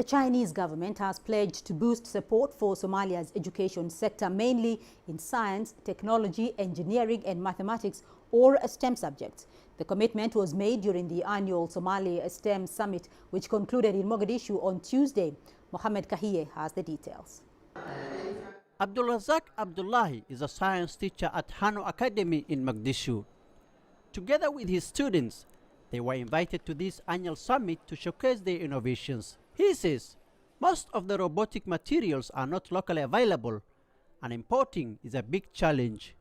The Chinese government has pledged to boost support for Somalia's education sector, mainly in science, technology, engineering and mathematics, or STEM subjects. The commitment was made during the annual Somalia STEM Summit, which concluded in Mogadishu on Tuesday. Mohammed Kahiye has the details. Abdulrazak Abdullahi is a science teacher at Hano Academy in Mogadishu. Together with his students, they were invited to this annual summit to showcase their innovations. He says most of the robotic materials are not locally available, and importing is a big challenge.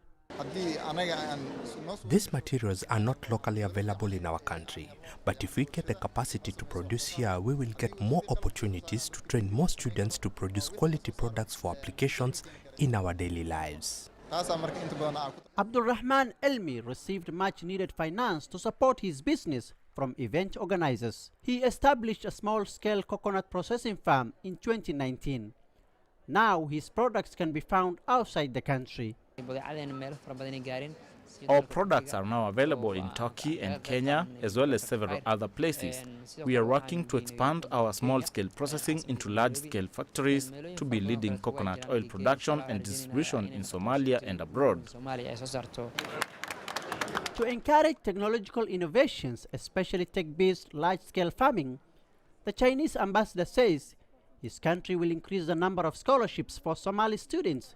These materials are not locally available in our country, but if we get the capacity to produce here, we will get more opportunities to train more students to produce quality products for applications in our daily lives. Abdul Rahman Elmi received much needed finance to support his business from event organizers. He established a small-scale coconut processing farm in 2019. Now his products can be found outside the country. Our products are now available in Turkey and Kenya, as well as several other places. We are working to expand our small-scale processing into large-scale factories to be leading coconut oil production and distribution in Somalia and abroad. To encourage technological innovations, especially tech-based large-scale farming, the Chinese ambassador says his country will increase the number of scholarships for Somali students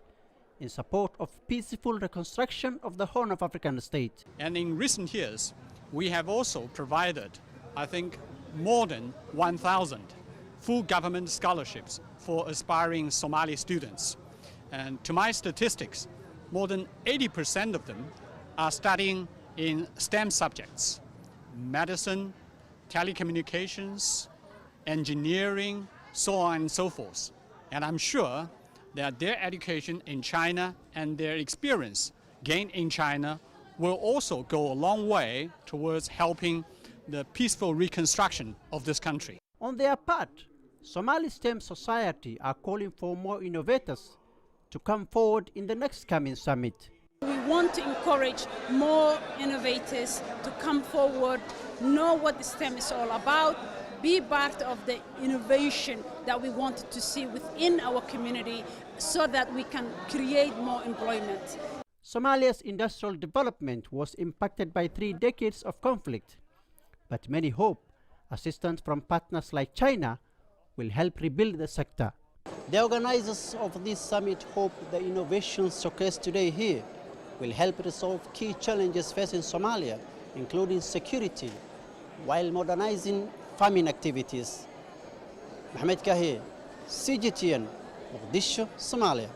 in support of peaceful reconstruction of the Horn of African state. And in recent years, we have also provided, I think, more than 1,000 full government scholarships for aspiring Somali students. And to my statistics, more than 80% of them are studying in STEM subjects: medicine, telecommunications, engineering, so on and so forth. And I'm sure that their education in China and their experience gained in China will also go a long way towards helping the peaceful reconstruction of this country. On their part, Somali STEM Society are calling for more innovators to come forward in the next coming summit. We want to encourage more innovators to come forward, know what the STEM is all about, be part of the innovation that we want to see within our community so that we can create more employment. Somalia's industrial development was impacted by 3 decades of conflict, but many hope assistance from partners like China will help rebuild the sector. The organizers of this summit hope the innovations showcased today here will help resolve key challenges facing Somalia, including security, while modernizing farming activities. Mohammed Kahiye, CGTN, Mogadishu, Somalia.